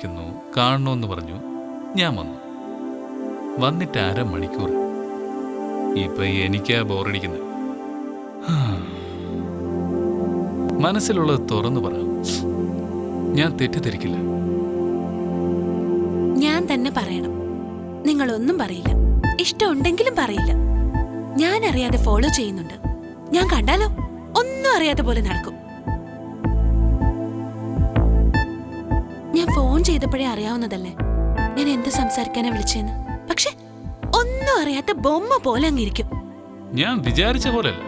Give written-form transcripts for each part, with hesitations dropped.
വിളിക്കുന്നു, കാണണമെന്ന് പറഞ്ഞു. ഞാൻ വന്നു. വന്നിട്ട് അരമണിക്കൂർ. ഇപ്പൊ എനിക്കാ ബോറടിക്കുന്നത്. മനസ്സിലുള്ളത് തുറന്നു പറ. ഞാൻ തെറ്റിദ്ധരിക്കില്ല. ഞാൻ തന്നെ പറയണം. നിങ്ങളൊന്നും പറയില്ല. ഇഷ്ടമുണ്ടെങ്കിലും പറയില്ല. ഞാൻ അറിയാതെ ഫോളോ ചെയ്യുന്നുണ്ട്. ഞാൻ കണ്ടാലോ ഒന്നും അറിയാത്ത പോലെ നടക്കും. ഞാൻ ഫോൺ ചെയ്തപ്പോഴേ അറിയാവുന്നതല്ലേ ഞാൻ എന്ത് സംസാരിക്കാനാ വിളിച്ചെന്ന്. പക്ഷെ ഒന്നും അറിയാത്ത ബൊമ്മ പോലെ അങ്ങിരിക്കും. ഞാൻ വിചാരിച്ച പോലല്ല.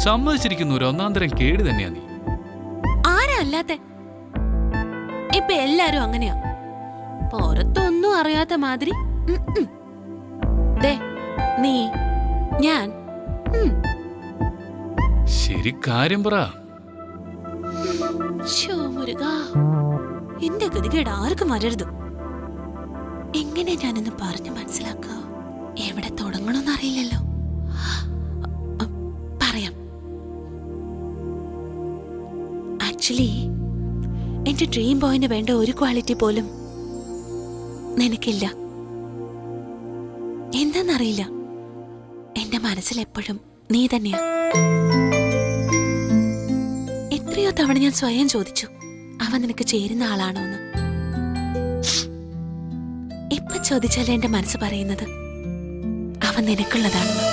സമ്മതിച്ചിരിക്കുന്ന ഒരു ഒന്നാന്തരം കേട് തന്നെയാ നീ. ആരാ അല്ലാത്തെ? ഇപ്പൊ എല്ലാരും അങ്ങനെയാ. പുറത്തൊന്നും അറിയാത്ത മാതിരി. ദേ, നീ, ഞാൻ. ശരി, കാര്യം പറ. ശോ മുരുകാ, എന്റെ ഗതികേട് ആർക്കും വരരുത്. എങ്ങനെ ഞാനൊന്ന് പറഞ്ഞു മനസ്സിലാക്ക? എവിടെ തുടങ്ങണമെന്ന് അറിയില്ലല്ലോ. പറയാം. ആക്ച്വലി എന്റെ ഡ്രീം ബോയിന് വേണ്ട ഒരു ക്വാളിറ്റി പോലും നിനക്കില്ല. എന്താന്നറിയില്ല, എന്റെ മനസ്സിൽ എപ്പോഴും നീ തന്നെയാ. എത്രയോ തവണ ഞാൻ സ്വയം ചോദിച്ചു, അവൻ നിനക്ക് ചേരുന്ന ആളാണോന്ന്. ഇപ്പൊ ചോദിച്ചാൽ എന്റെ മനസ്സ് പറയുന്നത് അവൻ നിനക്കുള്ളതാണെന്ന്.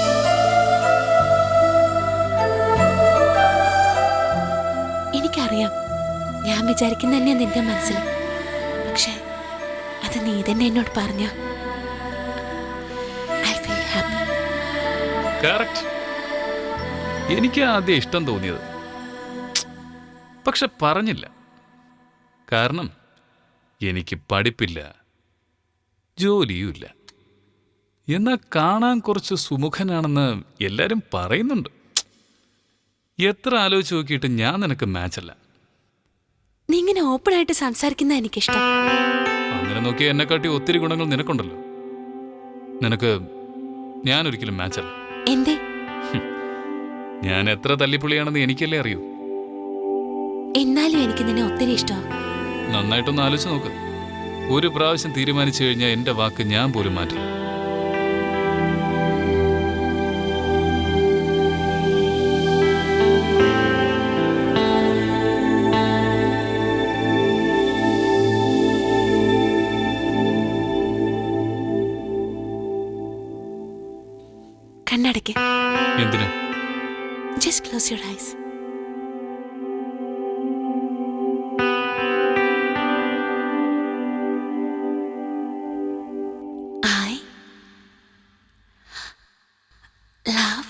എനിക്കറിയാം, ഞാൻ വിചാരിക്കുന്ന തന്നെ നിന്റെ മനസ്സിൽ. പക്ഷെ അത് നീ തന്നെ എന്നോട് പറഞ്ഞ ഐ ഫീൽ ഹാപ്പി. കറക്റ്റ്. എനിക്ക് ആദ്യം ഇഷ്ടം തോന്നിയത്, പക്ഷെ പറഞ്ഞില്ല. കാരണം എനിക്ക് പഠിപ്പില്ല, ജോലിയുമില്ല. എന്നാൽ കാണാൻ കുറച്ച് സുമുഖനാണെന്ന് എല്ലാരും പറയുന്നുണ്ട്. എത്ര ആലോചിച്ച് നോക്കിയിട്ട് ഞാൻ നിനക്ക് മാച്ചല്ല. നീ ഇങ്ങനെ ഓപ്പൺ ആയിട്ട് സംസാരിക്കുന്ന എനിക്കിഷ്ടം. അങ്ങനെ നോക്കിയാൽ എന്നെക്കാട്ടി ഒത്തിരി ഗുണങ്ങൾ നിനക്കുണ്ടല്ലോ. നിനക്ക് ഞാനൊരിക്കലും മാച്ചല്ല. എന്തേ? ഞാൻ എത്ര തല്ലിപ്പുള്ളിയാണെന്ന് എനിക്കല്ലേ അറിയൂ. എന്നാലും എനിക്ക് നിന്നെ ഒത്തിരി ഇഷ്ടമാണ്. നന്നായിട്ടൊന്ന് ആലോചിച്ച് നോക്ക്. ഒരു പ്രാവശ്യം തീരുമാനിച്ചു കഴിഞ്ഞാൽ എന്റെ വാക്ക് ഞാൻ പോലും മാറ്റില്ല. കണ്ണടയ്ക്ക്. എന്തിനാ? Just close your eyes. I love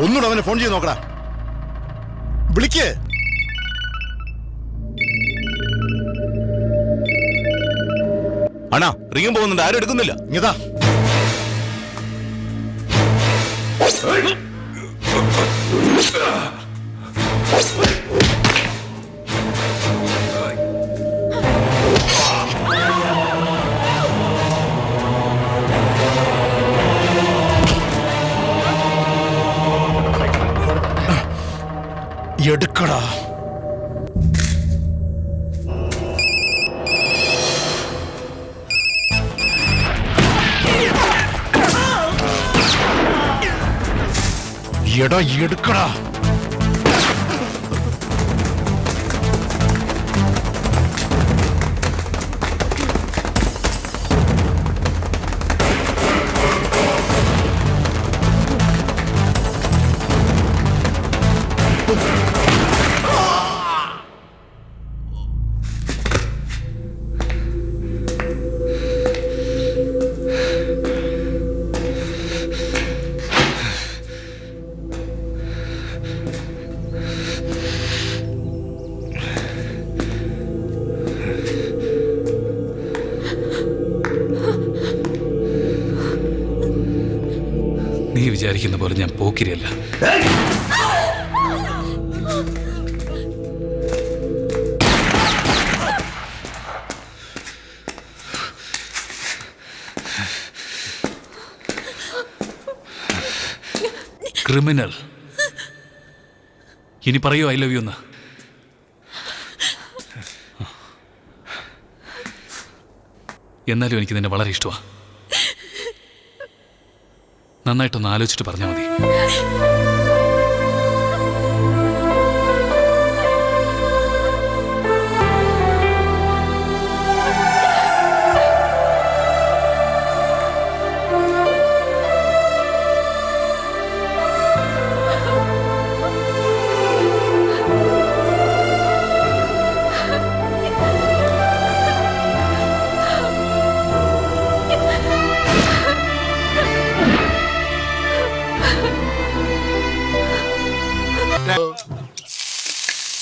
ഒന്നുകൂടെ അവനെ ഫോൺ ചെയ്ത് നോക്കടാ. വിളിക്ക്. അണ്ണാ റിങ്ങും പോകുന്നുണ്ട്, ആരും എടുക്കുന്നില്ല. ഇങ്ങതാ. എടുക്കടാ. എടാ എടുക്കടാ. നീ വിചാരിക്കുന്ന പോലെ ഞാൻ പോക്കിരിയല്ല. ക്രിമിനൽ. ഇനി പറയൂ ഐ ലവ് യു എന്ന്. എന്നാലും എനിക്ക് നിന്നെ വളരെ ഇഷ്ടമാണ്. നന്നായിട്ടൊന്ന് ആലോചിച്ചിട്ട് പറഞ്ഞാൽ മതി.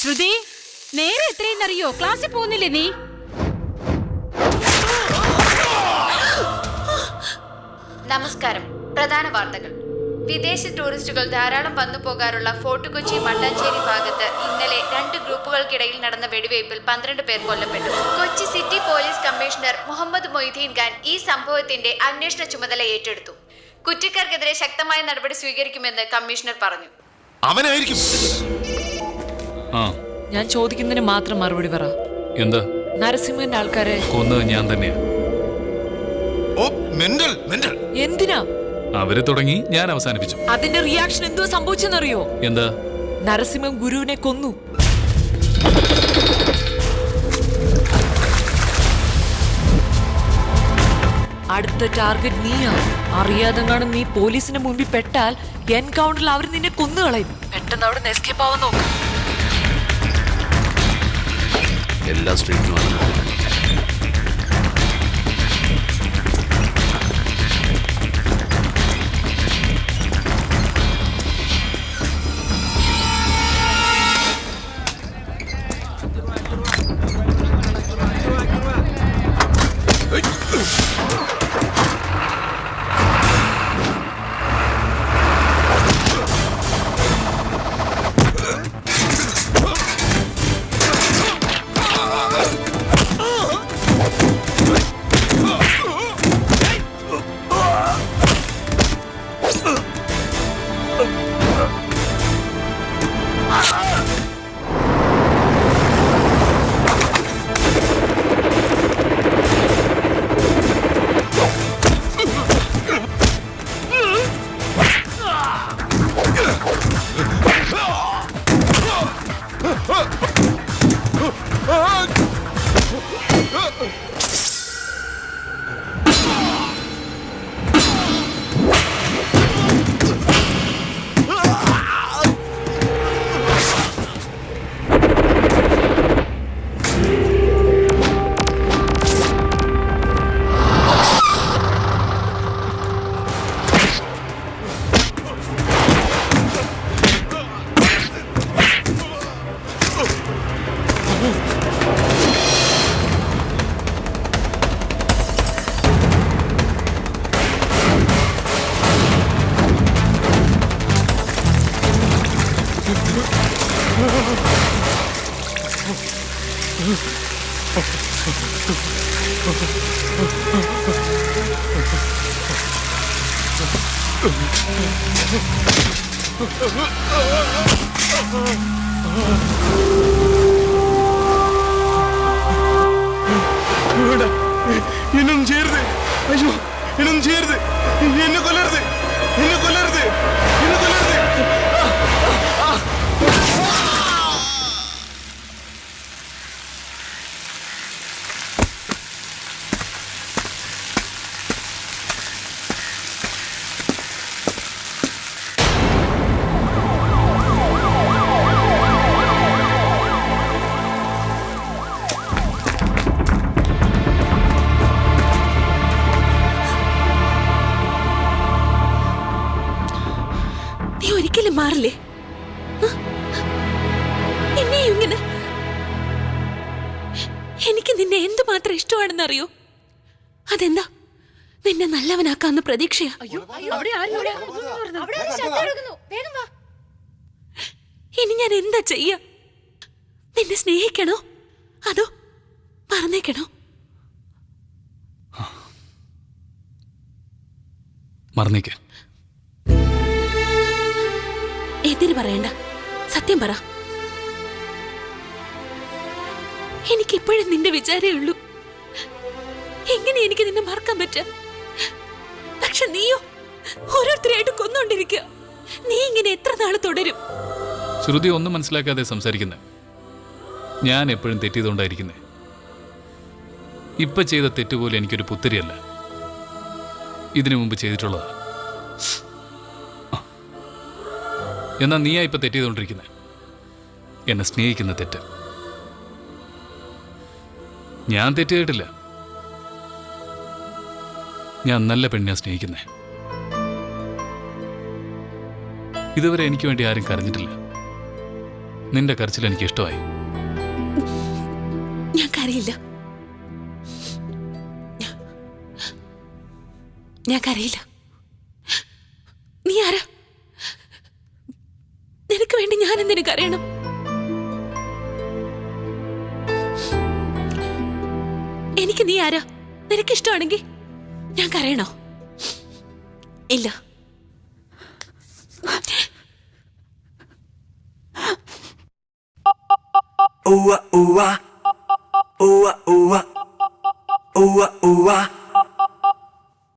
ശ്രുതി, നേരെ എത്രയെന്നറിയോ? ക്ലാസ്സിൽ പോകുന്നില്ലേ നീ? നമസ്കാരം. പ്രധാന വാർത്തകൾ. വിദേശ ടൂറിസ്റ്റുകൾ ധാരാളം വന്നു പോകാറുള്ള ഫോർട്ട് കൊച്ചി മട്ടാഞ്ചേരി ഭാഗത്ത് ഇന്നലെ 2 ഗ്രൂപ്പുകൾക്കിടയിൽ നടന്ന വെടിവയ്പിൽ 12 പേർ കൊല്ലപ്പെട്ടു. Kochi city police commissioner Muhammad Moideen Khan ഈ സംഭവത്തിന്റെ അന്വേഷണ ചുമതല ഏറ്റെടുത്തു. കുറ്റക്കാർക്കെതിരെ ശക്തമായ നടപടി സ്വീകരിക്കുമെന്ന് കമ്മീഷണർ പറഞ്ഞു. അവനായിരിക്കും. ഞാൻ ചോദിക്കുന്നതിന് മാത്രം മറുപടി പറ. എന്താ? നരസിംഹന്റെ ആൾക്കാരെ കൊന്നത് ഞാൻ തന്നെയാ. ഓ മെന്റൽ മെന്റൽ. എന്തിനാ? അവര് തുടങ്ങി, ഞാൻ അവസാനിപ്പിച്ചു. അതിന്റെ റിയാക്ഷൻ എന്തോ സംഭവിച്ചെന്നറിയോ? എന്താ? നരസിംഹം ഗുരുവിനെ കൊന്നു. അടുത്ത ടാർഗറ്റ് നീയാ. അറിയാതെങ്ങാനും നീ പോലീസിന്റെ മുമ്പിൽ പെട്ടാൽ എൻകൗണ്ടറിൽ അവർ നിന്നെ കൊന്നുകളയും. പെട്ടെന്ന് അവിടെ നിന്ന് എസ്കേപ്പ് ആവാൻ നോക്കും. എല്ലാ സ്ട്രീറ്റിലും എന്നൊന്നും ചെയ്യരുത്. അയ്യോ, എന്നൊന്നും ചെയ്യരുത്. എന്നെ കൊല്ലരുത്, എന്നെ കൊല്ലരുത്, എന്നെ കൊല്ലരുത്. നീ ഒരിക്കലും മാറില്ലേ? എന്നെയും ഇങ്ങനെ. എനിക്ക് നിന്നെ എന്തുമാത്രം ഇഷ്ടമാണെന്നറിയോ? അതെന്താ? നിന്നെ നല്ലവനാക്കാന്ന് പ്രതീക്ഷയാ. ഇനി ഞാൻ എന്താ ചെയ്യ? നിന്നെ സ്നേഹിക്കണോ അതോ പറഞ്ഞേക്കണോ? മറന്നേക്ക്. എതിര് പറയണ്ട, സത്യം പറ. എനിക്കിപ്പോഴും നിന്റെ വിചാരേ ഉള്ളൂ. എങ്ങനെ എനിക്ക് നിന്നെ മറക്കാൻ പറ്റുക? പക്ഷെ നീയോ ഓരോരുത്തരായിട്ട് കൊന്നുകൊണ്ടിരിക്കുക. നീ ഇങ്ങനെ എത്ര നാള് തുടരും? ശ്രുതി ഒന്നും മനസ്സിലാക്കാതെ സംസാരിക്കുന്നത്. ഞാൻ എപ്പോഴും തെറ്റിയതുകൊണ്ടായിരിക്കുന്നത്. ഇപ്പൊ ചെയ്ത തെറ്റുപോലെ എനിക്കൊരു പുത്തരിയല്ല, ഇതിനു മുമ്പ് ചെയ്തിട്ടുള്ളതാ. എന്നാ നീയാ ഇപ്പൊ തെറ്റിയതുകൊണ്ടിരിക്കുന്നത്. എന്നെ സ്നേഹിക്കുന്ന തെറ്റ്. ഞാൻ തെറ്റ് ചെയ്തിട്ടില്ല. ഞാൻ നല്ല പെണ്ണിനെ സ്നേഹിക്കുന്നേ. ഇതുവരെ എനിക്ക് വേണ്ടി ആരും കരഞ്ഞിട്ടില്ല. നിന്റെ കരച്ചിൽ എനിക്ക് ഇഷ്ടമായി. ഞാൻ കരയില്ല, ഞാൻ കരയില്ല. നീ ആരാ? നിനക്ക് വേണ്ടി ഞാൻ എന്തിനു കരയണം? എനിക്ക് നീ ആരാ? നിനക്ക് ഇഷ്ടമാണെങ്കിൽ ഞാൻ കരയണോ? ഇല്ല. Ooh, ooh, ooh, ooh, ooh, ooh, ooh.